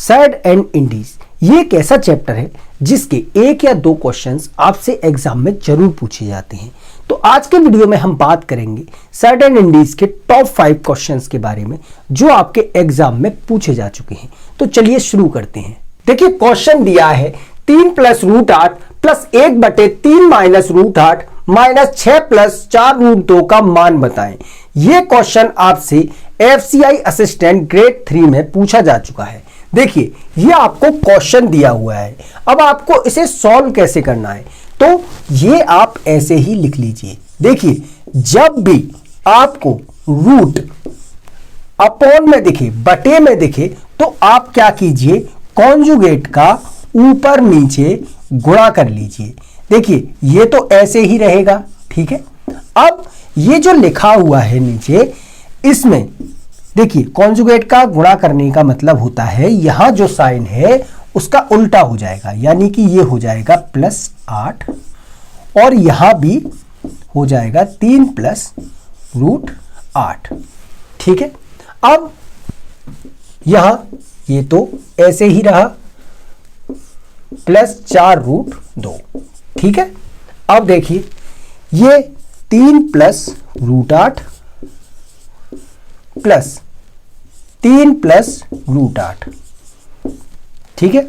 Sad and Indies ये एक ऐसा चैप्टर है जिसके एक या दो क्वेश्चंस आपसे एग्जाम में जरूर पूछे जाते हैं। तो आज के वीडियो में हम बात करेंगे सैड एंड इंडीज के टॉप 5 क्वेश्चंस के बारे में जो आपके एग्जाम में पूछे जा चुके हैं। तो चलिए शुरू करते हैं। देखिए क्वेश्चन दिया है 3 + √8 प्लस 1/3 माइनस √8 माइनस 6 + 4√2 का मान बताएं। यह क्वेश्चन आपसे FCI असिस्टेंट ग्रेड 3 में पूछा जा चुका है। देखिए ये आपको क्वेश्चन दिया हुआ है, अब आपको इसे सॉल्व कैसे करना है तो ये आप ऐसे ही लिख लीजिए। देखिए जब भी आपको रूट अपॉन में दिखे, बटे में दिखे, तो आप क्या कीजिए, कॉन्जुगेट का ऊपर नीचे गुणा कर लीजिए। देखिए ये तो ऐसे ही रहेगा, ठीक है। अब ये जो लिखा हुआ है नीचे, इसमें देखिए कॉन्जुगेट का गुणा करने का मतलब होता है यहां जो साइन है उसका उल्टा हो जाएगा, यानी कि ये हो जाएगा +8 और यहां भी हो जाएगा 3 + √8, ठीक है। अब यहां ये तो ऐसे ही रहा +4√2, ठीक है। अब देखिए ये 3 + √8 प्लस 3 + √8, ठीक है।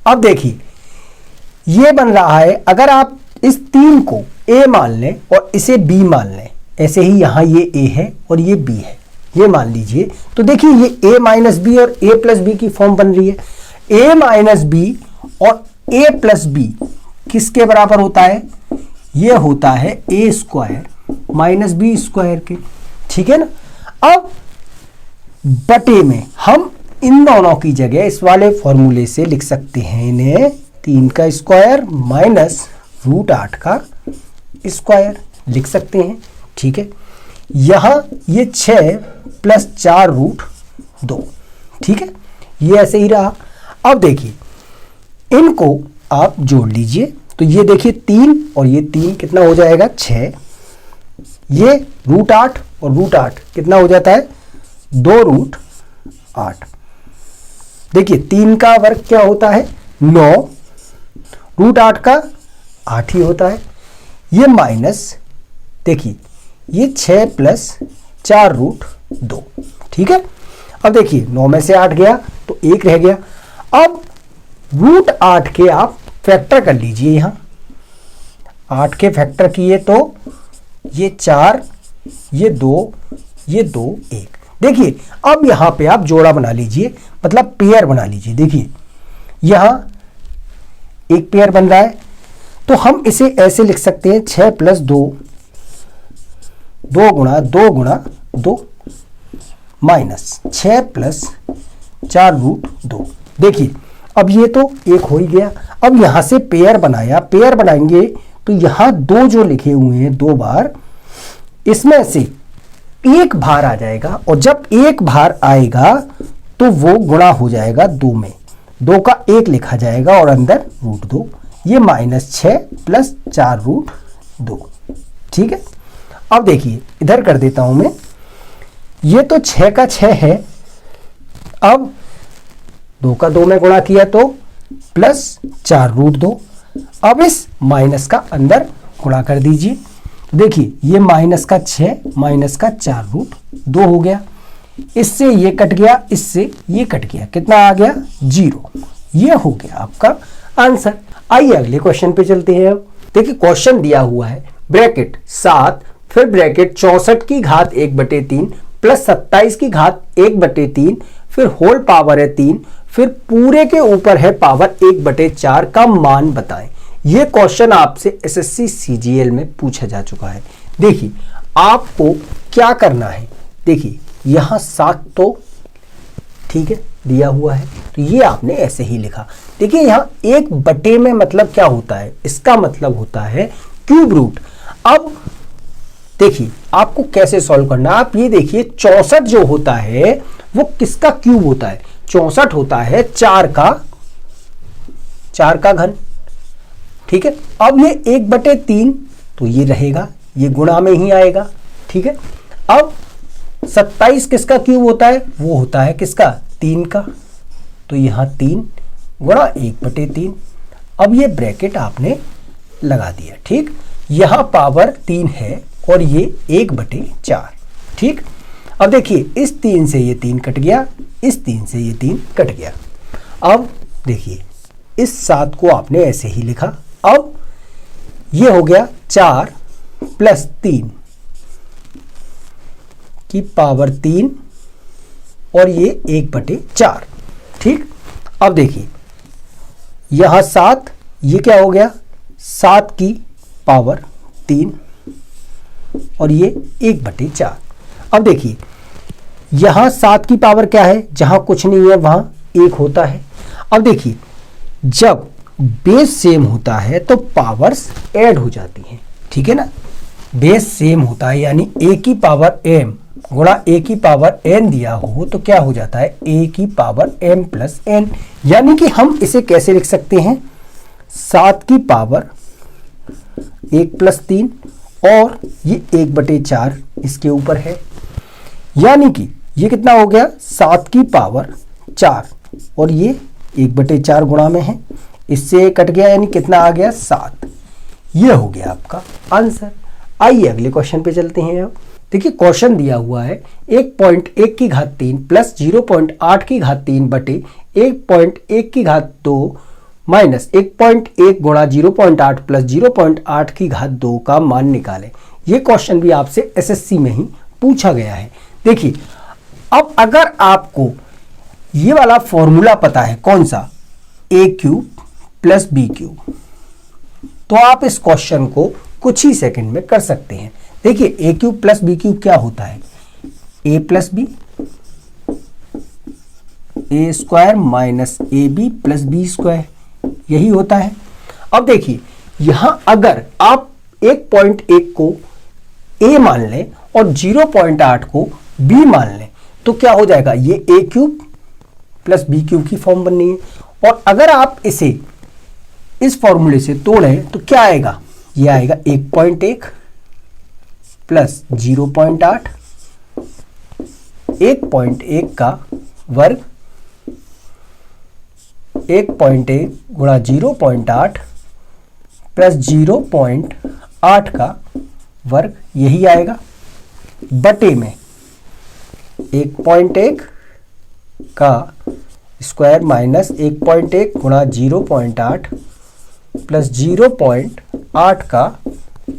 अब देखिए ये बन रहा है, अगर आप इस 3 को a मान लें और इसे b मान लें, ऐसे ही यहां ये a है और ये b है, ये मान लीजिए, तो देखिए ये a - b और a + b की फॉर्म बन रही है। a - b और a + b किसके बराबर होता है, ये होता है a² - b² के, ठीक है ना। अब बटे में हम इन दोनों की जगह इस वाले फॉर्मूले से लिख सकते हैं इन्हें 3 का स्क्वायर माइनस √8 का स्क्वायर लिख सकते हैं, ठीक है। यहां ये 6 + 4√2, ठीक है, ये ऐसे ही रहा। अब देखिए इनको आप जोड़ लीजिए, तो ये देखिए 3 और ये 3 कितना हो जाएगा 6, ये √8 और √8 कितना हो जाता है 2√8। देखिए 3 का वर्ग क्या होता है 9, √8 का 8 ही होता है। ये माइनस देखिए ये 6 + 4√2, ठीक है। अब देखिए 9 में से 8 गया तो 1 रह गया। अब √8 के आप फैक्टर कर लीजिए, यहां 8 के फैक्टर किए तो ये 4, ये 2, ये 2, 1। देखिए अब यहां पे आप जोड़ा बना लीजिए, मतलब पेयर बना लीजिए। देखिए यहां एक पेयर बन रहा है, तो हम इसे ऐसे लिख सकते हैं 6 + 2, 2 × 2 × 2 माइनस 6 + 4√2। देखिए अब ये तो एक हो ही गया। अब यहां से पेयर बनाया, पेयर बनाएंगे तो यहां 2 जो लिखे हुए हैं 2 बार, इसमें से एक बाहर आ जाएगा और जब एक बाहर आएगा तो वो गुणा हो जाएगा 2 में, 2 का 1 लिखा जाएगा और अंदर √2, ये -6 + 4√2, ठीक है। अब देखिए इधर कर देता हूं मैं, ये तो 6 का 6 है, अब 2 का 2 में गुणा किया तो +4√2। अब इस माइनस का अंदर गुणा कर दीजिए। देखिए ये -6 - 4√2 हो गया, इससे ये कट गया, इससे ये कट गया, कितना आ गया 0। ये हो गया आपका आंसर। आइए अगले क्वेश्चन पे चलते हैं। अब देखिए क्वेश्चन दिया हुआ है ब्रैकेट 7 फिर ब्रैकेट 64 की घात 1/3 प्लस 27 की घात 1/3 फिर होल पावर है 3 फिर पूरे के ऊपर है पावर 1/4 का मान बताएं। यह क्वेश्चन आपसे SSC CGL में पूछा जा चुका है। देखिए आपको क्या करना है, देखिए यहां 7 तो ठीक है दिया हुआ है, तो ये आपने ऐसे ही लिखा। देखिए यहां 1/, में मतलब क्या होता है, इसका मतलब होता है क्यूब रूट। अब देखिए आपको कैसे सॉल्व करना, आप ये देखिए 64 जो होता है वो किसका क्यूब होता है, 64 होता है 4 का घन, ठीक है। अब ये 1/3 तो ये रहेगा, ये गुणा में ही आएगा, ठीक है। अब 27 किसका क्यूब होता है, वो होता है किसका 3 का, तो यहाँ 3 गुणा 1/3। अब ये ब्रैकेट आपने लगा दिया, ठीक। यहाँ पावर 3 है और ये 1/4, ठीक। अब देखिए इस 3 से ये 3 कट गया, इस 3 से ये 3 कट गया। अब देखिए इस 7 को आपने ऐसे ही लिखा। अब ये हो गया 4 + 3 की पावर 3 और ये 1/4, ठीक। अब देखिए यहां 7, ये क्या हो गया 7 की पावर 3 और ये 1/4। अब देखिए यहां 7 की पावर क्या है, जहां कुछ नहीं है वहां 1 होता है। अब देखिए जब बेस सेम होता है तो पावर्स ऐड हो जाती हैं, ठीक है ना। बेस सेम होता है यानी a की पावर m गुणा a की पावर n दिया हो तो क्या हो जाता है a की पावर m + n। यानी कि हम इसे कैसे लिख सकते हैं, 7 की पावर 1 + 3 और ये 1/4 इसके ऊपर है। यानी कि ये कितना हो गया 7 की पावर 4 और ये 1/4 गुणा में है, इससे कट गया यानी कितना आ गया 7। ये हो गया आपका आंसर। आइए अगले क्वेश्चन पे चलते हैं। अब देखिए क्वेश्चन दिया हुआ है 1.1 की घात 3 + 0.8 की घात 3 बटे 1.1 की घात 2 माइनस 1.1 गुणा 0.8 + 0.8 की घात 2 का मान निकालें। ये क्वेश्चन भी आपसे एसएससी में ही पूछा गया है। देखिए अब अगर आपको ये वाला फॉर्मूला पता है, कौन सा, a³ + b³, तो आप इस क्वेश्चन को कुछ ही सेकंड में कर सकते हैं। देखिए a³ + b³ क्या होता है, a + b, a² - ab + b², यही होता है। अब देखिए यहां अगर आप 1.1 को a मान लें और 0.8 को b मान लें तो क्या हो जाएगा, ये a³ + b³ की फॉर्म बननी है। और अगर आप इसे इस फॉर्मूले से तोड़ें तो क्या आएगा, ये आएगा 1.1 + 0.8, 1.1 का वर्ग 1.1 गुणा 0.8 + 0.8 का वर्ग, यही आएगा बटे में 1.1 का स्क्वायर माइनस 1.1 गुणा 0.8 + 0.8 का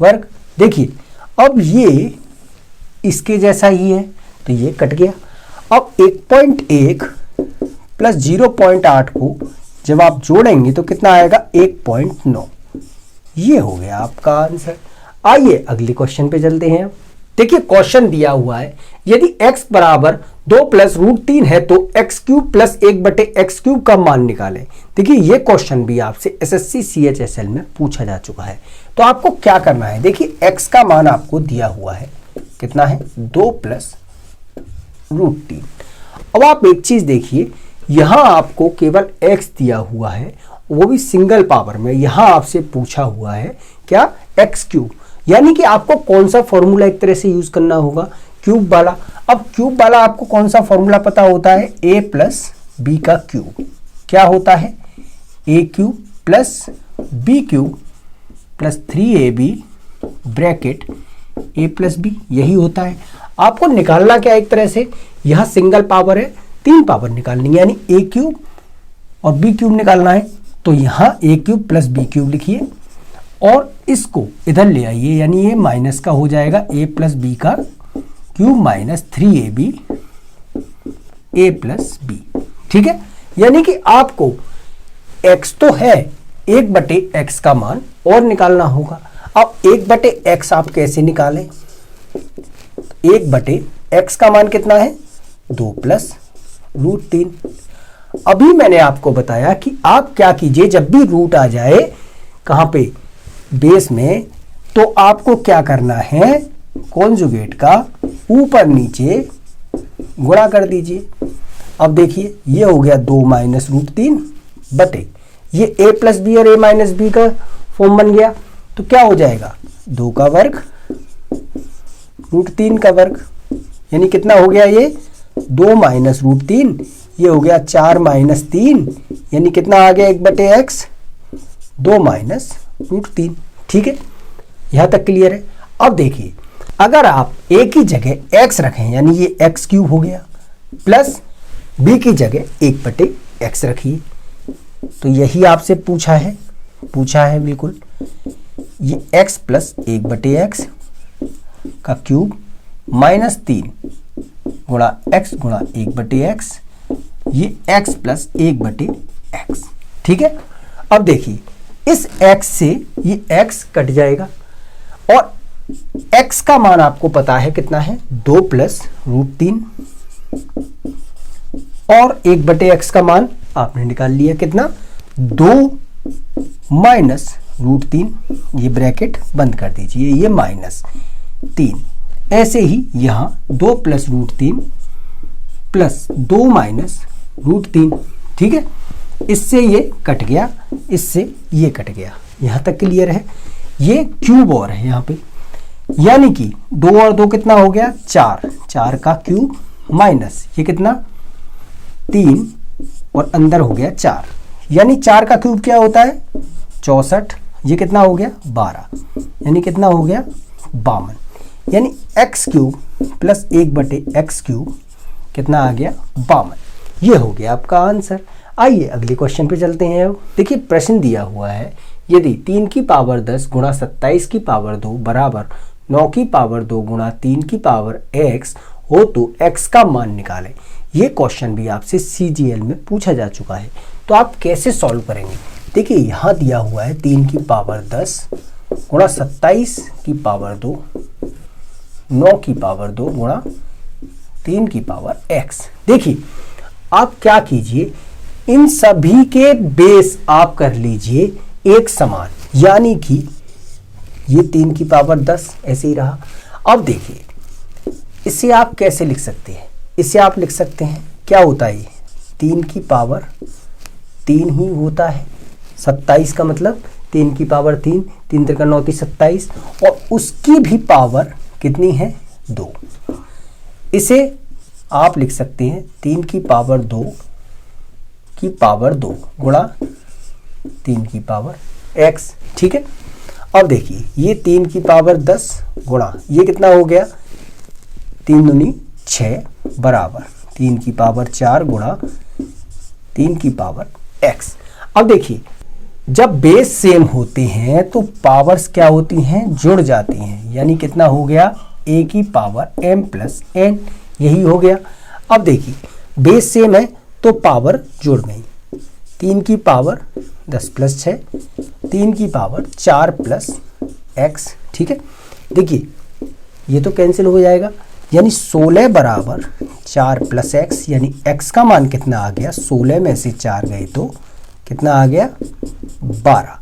वर्ग। देखिए अब ये इसके जैसा ही है तो ये कट गया। अब 1.1 + 0.8 को जब आप जोड़ेंगे तो कितना आएगा 1.9। ये हो गया आपका आंसर। आइए अगले क्वेश्चन पे चलते हैं। देखिए क्वेश्चन दिया हुआ है यदि x बराबर 2 + √3 है तो x³ + 1/x³ का मान निकालें। देखिए ये क्वेश्चन भी आपसे एसएससी CHSL में पूछा जा चुका है। तो आपको क्या करना है, देखिए x का मान आपको दिया हुआ है, कितना है 2 + √3। अब आप एक चीज देखिए, यहां आपको केवल x दिया हुआ है, वो भी सिंगल पावर में। यहां आपसे पूछा हुआ है क्या, x³, यानी कि आपको कौन सा फॉर्मूला एक तरह से यूज करना होगा, क्यूब वाला। अब क्यूब वाला आपको कौन सा फॉर्मूला पता होता है, a + b का क्यूब। क्या होता है, a³ + b³ + 3ab bracket a + b, यही होता है। आपको निकालना क्या, एक तरह से यहां सिंगल पावर है, 3 पावर निकालनी है, यानी a³ और b³ निकालना है। तो यहां a³ + b³ लिखिए और इसको इधर ले आइए, यानी ये माइनस का हो जाएगा a + b का cube minus 3ab a + b, ठीक है। यानी कि आपको x तो है, 1/x का मान और निकालना होगा। अब 1/x आप कैसे निकालें, 1/x का मान कितना है 2 + √3। अभी मैंने आपको बताया कि आप क्या कीजिए, जब भी रूट आ जाए कहां पे, बेस में, तो आपको क्या करना है, कॉन्जुगेट का ऊपर नीचे गुणा कर दीजिए। अब देखिए ये हो गया 2 - √3 बटे ये a + b और a - b का फॉर्म बन गया। तो क्या हो जाएगा 2 का वर्ग √3 का वर्ग, यानी कितना हो गया ये 2 - √3, ये हो गया 4 माइनस 3, यानी कितना आ गया 1/x, 2 माइनस √3। ठीक है, यहां तक क्लियर है। अब देखिए, अगर आप a की जगह x रखें, यानी ये x³ हो गया, प्लस b की जगह 1/x रखिए, तो यही आपसे पूछा है बिल्कुल। ये x प्लस 1/x का क्यूब माइनस 3 गुणा x गुणा 1/x, ये x प्लस 1/x। ठीक है, अब देखिए इस x से ये x कट जाएगा और x का मान आपको पता है कितना है, 2 प्लस √3, और 1/x का मान आपने निकाल लिया कितना, 2 माइनस √3, ये ब्रैकेट बंद कर दीजिए, ये माइनस 3। ऐसे ही यहां 2 प्लस √3 प्लस 2 माइनस √3। ठीक है, इससे ये कट गया, इससे ये कट गया, यहां तक क्लियर है। ये क्यूब और है यहां पे, यानी कि 2 और 2 कितना हो गया, 4 का क्यूब माइनस ये कितना 3 और अंदर हो गया 4, यानी 4 का क्यूब क्या होता है 64, ये कितना हो गया 12, यानी कितना हो गया 52, यानी x³ प्लस 1/x³ कितना आ गया 52। ये हो गया आपका आंसर। आइए अगले क्वेश्चन पे चलते हैं। अब देखिए प्रश्न दिया हुआ है, यदि 3 की पावर 10 गुणा 27 की पावर 2 बराबर 9 की पावर 2 गुणा 3 की पावर x हो तो x का मान निकालें। ये क्वेश्चन भी आपसे CGL में पूछा जा चुका है, तो आप कैसे सॉल्व करेंगे। देखिए यहाँ दिया हुआ है 3 की पावर 10 गुणा 27 की पावर 2, 9 की पावर 2 गुणा 3 की पावर x। देखिए आप क्या कीजिए, इन सभी के बेस आप कर लीजिए एक समान, यानी कि ये 3 की पावर 10 ऐसे ही रहा। अब देखिए इसे आप कैसे लिख सकते हैं, इसे आप लिख सकते हैं क्या होता है, 3 की पावर 3 ही होता है, 27 का मतलब 3 की पावर 3, 3 3 9 27, और उसकी भी पावर कितनी है 2। इसे आप लिख सकते हैं 3 की पावर 2 की पावर 2 गुणा 3 की पावर x। ठीक है, अब देखिए ये 3 की पावर 10 गुणा ये कितना हो गया 3 दूनी 6 बराबर 3 की पावर 4 गुणा 3 की पावर x। अब देखिए जब बेस सेम होते हैं तो पावर्स क्या होती हैं, जुड़ जाती हैं, यानी कितना हो गया a की पावर m प्लस n, यही हो गया। अब देखिए बेस सेम है तो पावर जुड़ गई, 3 की पावर 10 प्लस 6, 3 की पावर 4 प्लस x। ठीक है, देखिए ये तो कैंसिल हो जाएगा, यानी 16 बराबर 4 प्लस x, यानी x का मान कितना आ गया, 16 में से 4 गए तो कितना आ गया 12।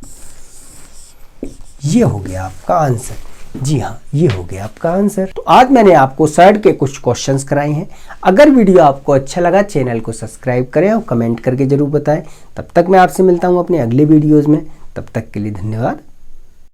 ये हो गया आपका आंसर। जी हाँ, ये हो गया आपका आंसर। तो आज मैंने आपको सर्ड के कुछ क्वेश्चंस कराए हैं। अगर वीडियो आपको अच्छा लगा चैनल को सब्सक्राइब करें और कमेंट करके जरूर बताएं। तब तक मैं आपसे मिलता हूँ अपने अगले वीडियोज़ में, तब तक के लिए धन्यवाद।